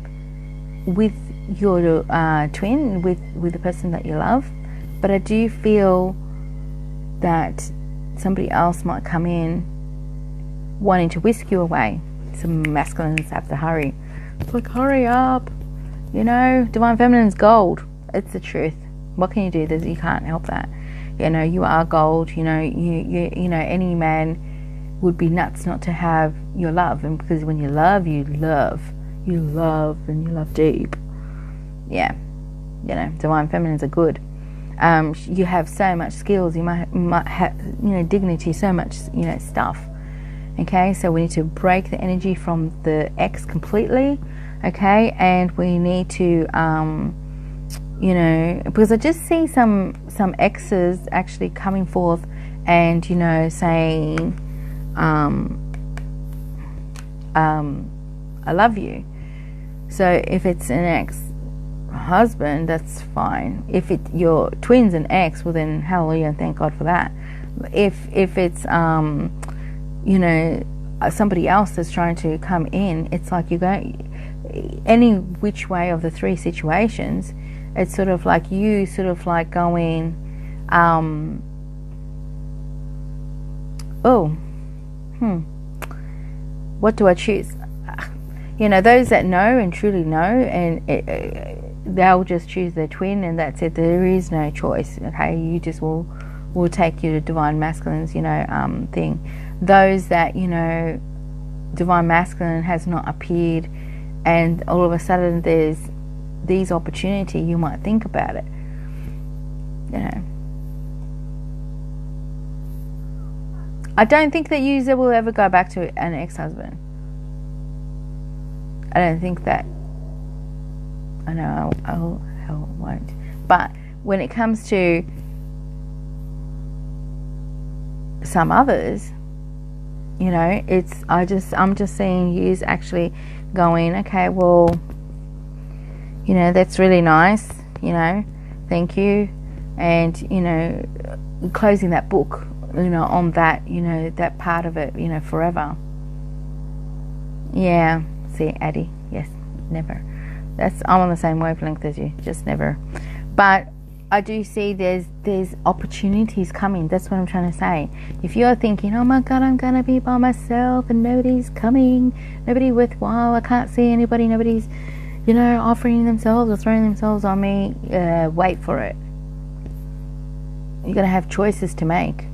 with your twin, with the person that you love. But I do feel that somebody else might come in wanting to whisk you away. Some masculines have to hurry. It's like, hurry up. You know, divine feminine's gold. It's the truth. What can you do? You can't help that. You know, you are gold. You know, you know, any man would be nuts not to have your love. And because when you love, and you love deep. Yeah. You know, divine feminines are good. You have so much skills, you might have, you know, dignity, so much, you know, stuff. Okay, so we need to break the energy from the ex completely. Okay, and we need to, you know, because I just see some exes actually coming forth and, you know, saying, I love you. So if it's an ex-husband, that's fine. If your twin's an ex, well then hallelujah and thank God for that. If it's you know, somebody else that's trying to come in, it's like you go any which way of the three situations. It's sort of like you sort of like going, what do I choose? You know, those that know and truly know, and they'll just choose their twin, and that's it. There is no choice. Okay, you just will take you to divine masculines, you know, thing. Those that, you know, divine masculine has not appeared, and all of a sudden there's these opportunity, you might think about it. You know, I don't think that you will ever go back to an ex-husband. I don't think that. I know I won't. But when it comes to some others, you know, I'm just seeing you actually going, okay, well, you know, that's really nice, you know, thank you, and, you know, closing that book, you know, on that, you know, that part of it, you know, forever. Yeah, see, Addie, yes, never. I'm on the same wavelength as you, just never. But I do see there's opportunities coming. That's what I'm trying to say. If you're thinking, oh my God, I'm gonna be by myself and nobody's coming, nobody worthwhile, I can't see anybody, nobody's, offering themselves or throwing themselves on me, wait for it. You're gonna have choices to make.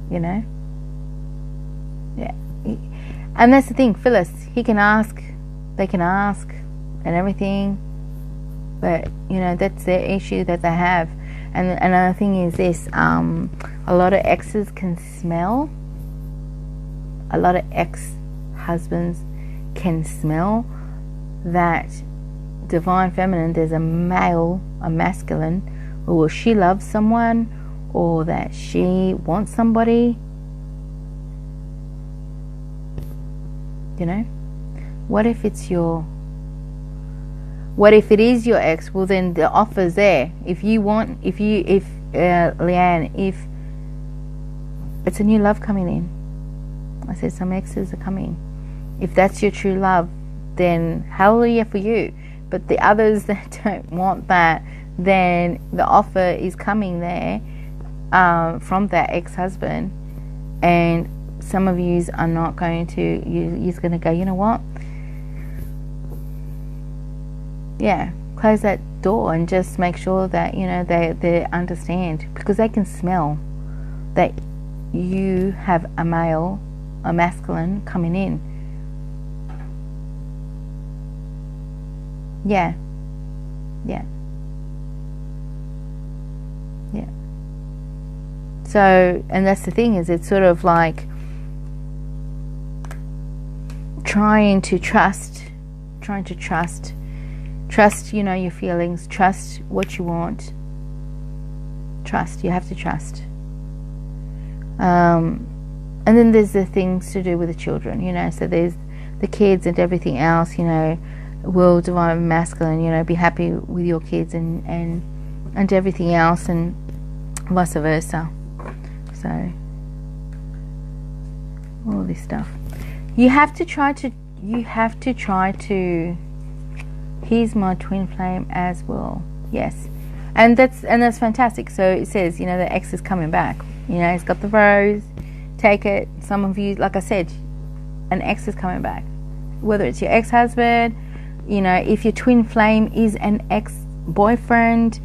Yeah. And that's the thing, Phyllis, he can ask, they can ask and everything, but that's their issue that they have. And another thing is this, a lot of exes can smell, a lot of ex-husbands can smell that divine feminine, there's a male, a masculine, or she loves someone, or that she wants somebody. What if it is your ex? Well, then the offer's there. If Leanne, if it's a new love coming in, I said some exes are coming. If that's your true love, then hallelujah for you. But the others that don't want that, then the offer is coming there from that ex-husband, and some of yous are not going to, you're going to go, you know what? Yeah, close that door and just make sure that, they understand, because they can smell that you have a male, a masculine coming in. Yeah. So, and that's the thing, is it's sort of like trying to trust, your feelings, trust what you want, you have to trust. And then there's the things to do with the children, so there's the kids and everything else, will divine masculine, be happy with your kids and everything else, and vice versa. So all this stuff. You have to try to, here's my twin flame as well. Yes. And that's fantastic. So it says, the ex is coming back. It's got the rose. Take it. Some of you, like I said, an ex is coming back. Whether it's your ex-husband, if your twin flame is an ex-boyfriend,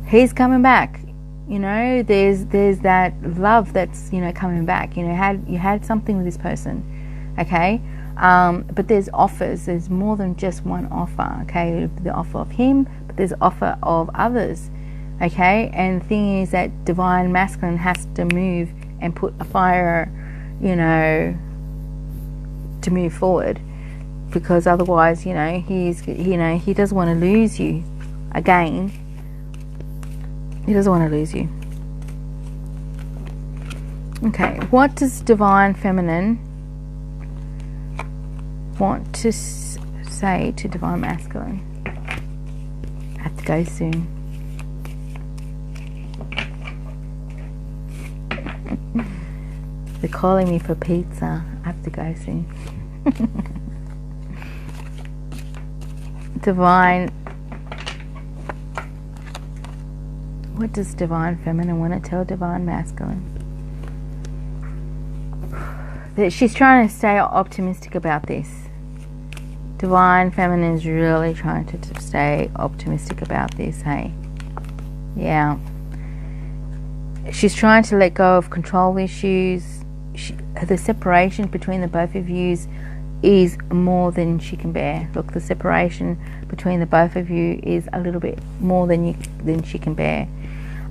he's coming back. There's that love that's, coming back. You had something with this person. Okay? But there's offers. There's more than just one offer. Okay? The offer of him, but there's offer of others. Okay? And the thing is that divine masculine has to move and put a fire, to move forward, because otherwise, he doesn't want to lose you again. He doesn't want to lose you. Okay, what does divine feminine want to say to divine masculine? I have to go soon. They're calling me for pizza. I have to go soon. Divine. What does divine feminine want to tell divine masculine? That she's trying to stay optimistic about this. Divine feminine is really trying to stay optimistic about this, hey? Yeah. She's trying to let go of control issues. The separation between the both of you is more than she can bear. Look, the separation between the both of you is a little bit more than she can bear.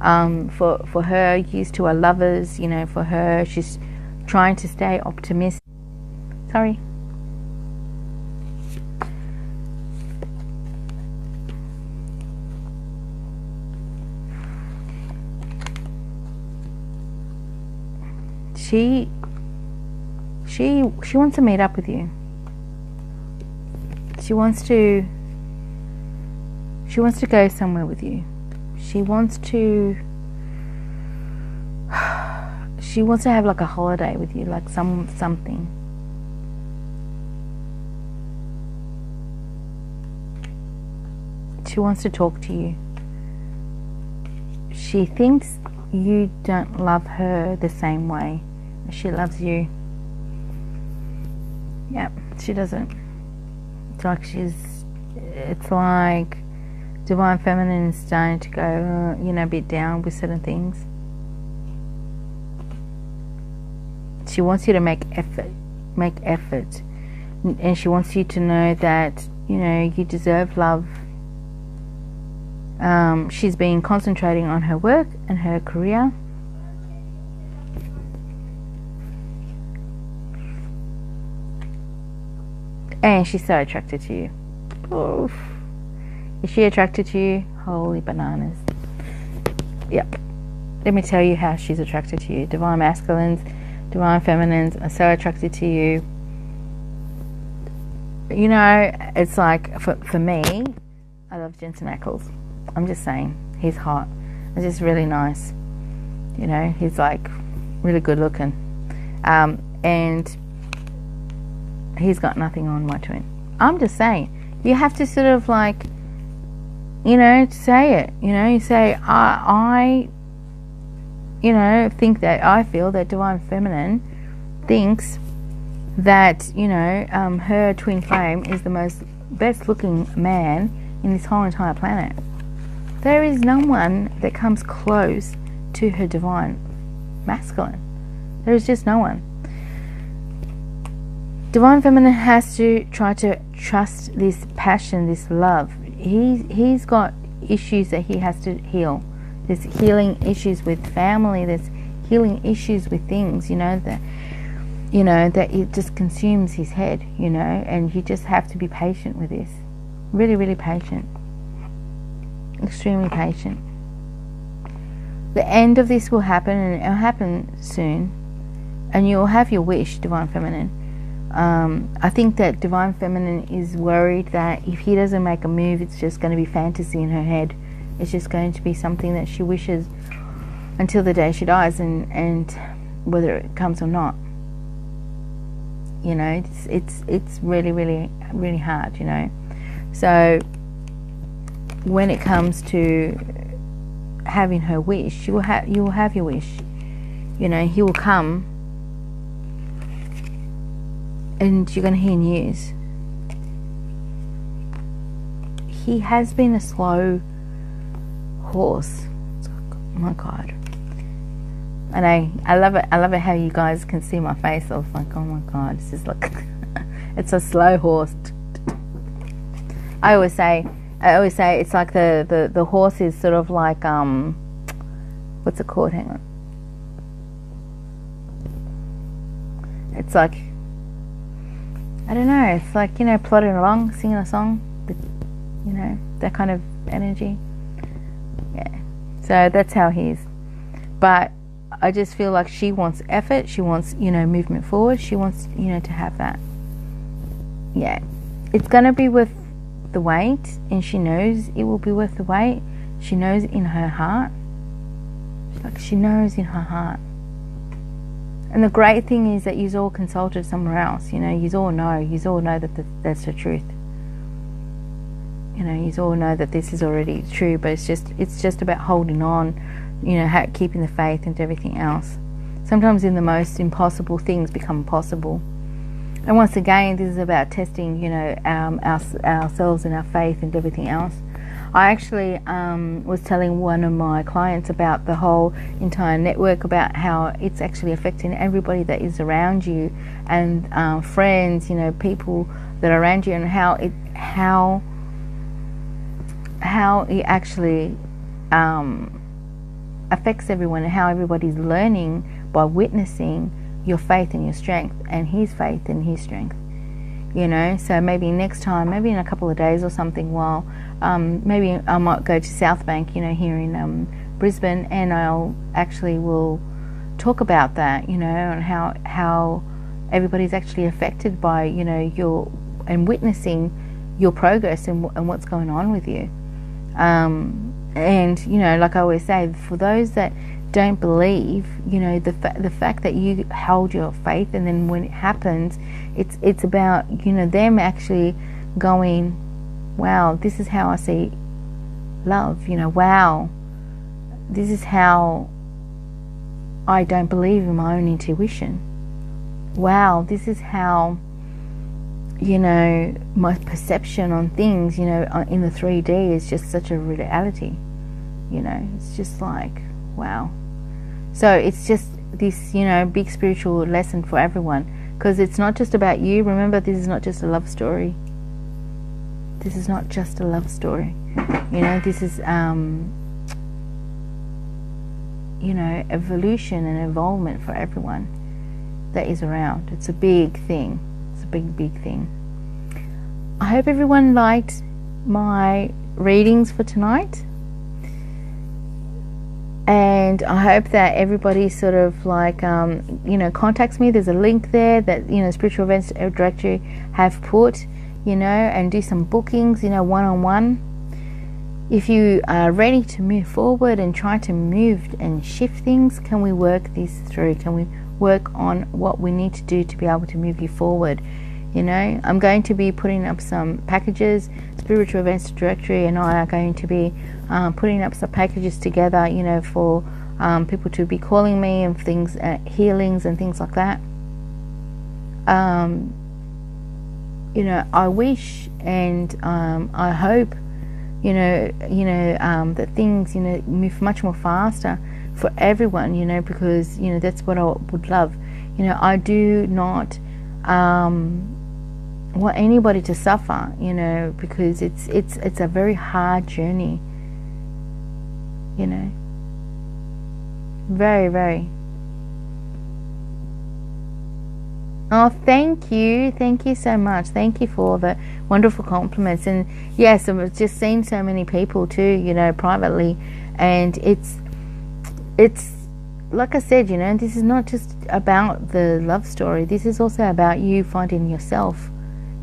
For her, used to are lovers, for her, she's trying to stay optimistic. Sorry. She wants to meet up with you. She wants to go somewhere with you. She wants to have like a holiday with you, like something. She wants to talk to you. She thinks you don't love her the same way as she loves you. Yeah, she doesn't. It's like Divine Feminine is starting to go, a bit down with certain things. She wants you to make effort. And she wants you to know that, you deserve love. She's been concentrating on her work and her career. And she's so attracted to you. Oof. Is she attracted to you? Holy bananas. Yep. Let me tell you how she's attracted to you. Divine Masculines, Divine Feminines are so attracted to you. It's like, for me, I love Jensen Ackles. I'm just saying, he's hot. It's just really nice. He's like really good looking. And he's got nothing on my twin. I'm just saying, you have to sort of like, say it. You say, I feel that Divine Feminine thinks that, her twin flame is the best looking man in this whole entire planet. There is no one that comes close to her Divine Masculine. There is just no one. Divine Feminine has to try to trust this passion, this love. He's got issues that he has to heal. There's healing issues with family. There's healing issues with things, that it just consumes his head, and you just have to be patient with this. Really, really patient. Extremely patient. The end of this will happen, and it'll happen soon, and you'll have your wish, Divine Feminine. I think that Divine Feminine is worried that if he doesn't make a move, it's just going to be fantasy in her head. It's just going to be something that she wishes until the day she dies, and whether it comes or not. It's really, really, really hard, So when it comes to having her wish, you will have your wish. He will come, and you're going to hear news. He has been a slow horse. Oh my God. And I love it. I love it how you guys can see my face. I was like, oh my God, this is like it's a slow horse. I always say it's like the horse is sort of like what's it called? Hang on. It's like, I don't know, it's like, plodding along, singing a song, that kind of energy. Yeah. So that's how he is. But I just feel like she wants effort, she wants, movement forward, she wants, to have that. Yeah. It's going to be worth the wait, and she knows it will be worth the wait. She knows in her heart. She knows in her heart. And the great thing is that you've all consulted somewhere else. You've all know that that's the truth. You've all know that this is already true, but it's just about holding on, keeping the faith and everything else. Sometimes in the most impossible things become possible. And once again, this is about testing, ourselves and our faith and everything else. I actually was telling one of my clients about the whole entire network, about how it's actually affecting everybody that is around you, and friends, people that are around you, and how it actually affects everyone, and how everybody's learning by witnessing your faith and your strength, and his faith and his strength. So maybe next time, maybe in a couple of days or something, while maybe I might go to South Bank, here in Brisbane, and I'll actually will talk about that, and how everybody's actually affected by, your, and witnessing your progress and what's going on with you. And like I always say, for those that don't believe, the fact that you hold your faith, and then when it happens, it's about them actually going, wow, this is how I see love. Wow, this is how I don't believe in my own intuition. Wow, this is how, my perception on things, in the 3D is just such a reality. It's just like, wow. So it's just this, big spiritual lesson for everyone, because it's not just about you. Remember, this is not just a love story. This is not just a love story. This is, evolution and involvement for everyone that is around. It's a big thing. It's a big, big thing. I hope everyone liked my readings for tonight. And I hope that everybody sort of like, contacts me. There's a link there that, Spiritual Events Directory have put, and do some bookings, one-on-one. If you are ready to move forward and try to move and shift things, can we work this through? Can we work on what we need to do to be able to move you forward? I'm going to be putting up some packages. Spiritual Events Directory and I are going to be putting up some packages together, for people to be calling me and things, healings and things like that. I wish and I hope, that things, move much more faster for everyone, because, that's what I would love. I do not want anybody to suffer, because it's a very hard journey, very, very. Oh, thank you so much. Thank you for the wonderful compliments. And yes, I've just seen so many people too, privately, and it's like I said, this is not just about the love story. This is also about you finding yourself,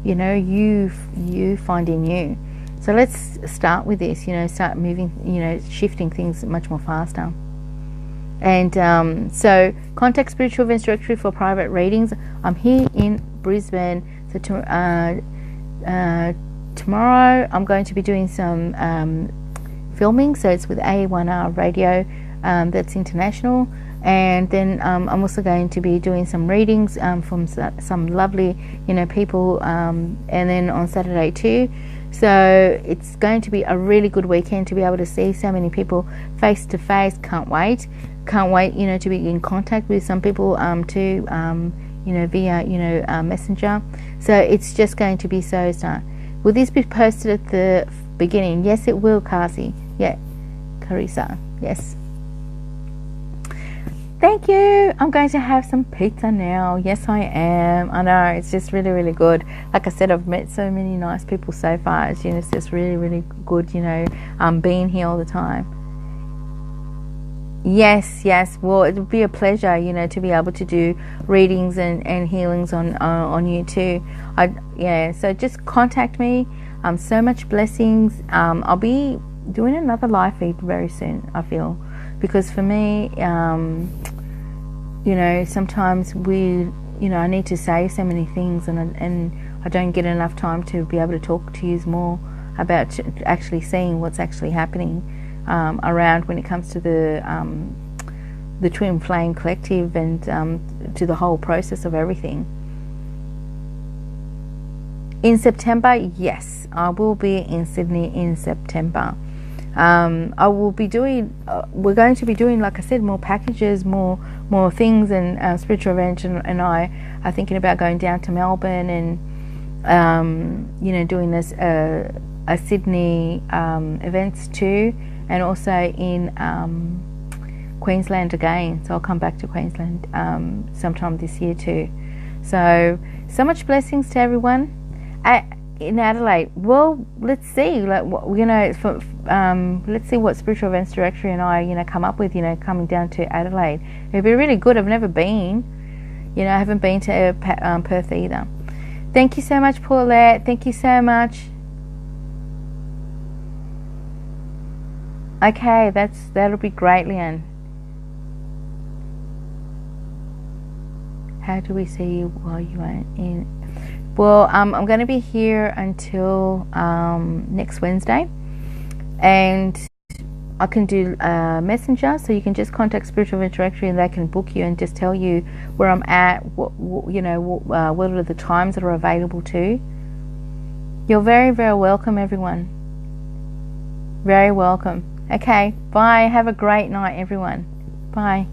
you finding you. So let's start with this, start moving, shifting things much more faster. And so contact Spiritual Events Directory for private readings. I'm here in Brisbane. So tomorrow I'm going to be doing some filming. So it's with A1R Radio, that's international. And then I'm also going to be doing some readings from some lovely, people. And then on Saturday too. So it's going to be a really good weekend to be able to see so many people face to face. Can't wait, to be in contact with some people too, via, Messenger. So it's just going to be so smart. Will this be posted at the beginning? Yes, it will, Kasi. Yeah, Carissa. Yes. Thank you. I'm going to have some pizza now. Yes, I am. I know, it's just really, really good. Like I said, I've met so many nice people so far. It's just really, really good, being here all the time. Yes. Well, it would be a pleasure, to be able to do readings and healings on you too. So just contact me. So much blessings. I'll be doing another live feed very soon, I feel. Because for me, sometimes I need to say so many things, and I don't get enough time to be able to talk to you more about actually seeing what's actually happening around when it comes to the Twin Flame Collective and to the whole process of everything. In September, yes, I will be in Sydney in September. I will be doing, we're going to be doing, like I said, more packages, more things, and Spiritual Event and I are thinking about going down to Melbourne and, doing this a Sydney events too, and also in Queensland again. So I'll come back to Queensland sometime this year too. So much blessings to everyone. In Adelaide, well, let's see. Let's see what Spiritual Events Directory and I, come up with. Coming down to Adelaide, it'd be really good. I've never been. I haven't been to Perth either. Thank you so much, Paulette. Thank you so much. Okay, that'll be great, Leanne. How do we see you while you are in? Well, I'm going to be here until next Wednesday, And I can do messenger, so you can just contact Spiritual Directory and they can book you and just tell you where I'm at, what are the times that are available to. You're very, very welcome, everyone. Very welcome. Okay, bye. Have a great night, everyone. Bye.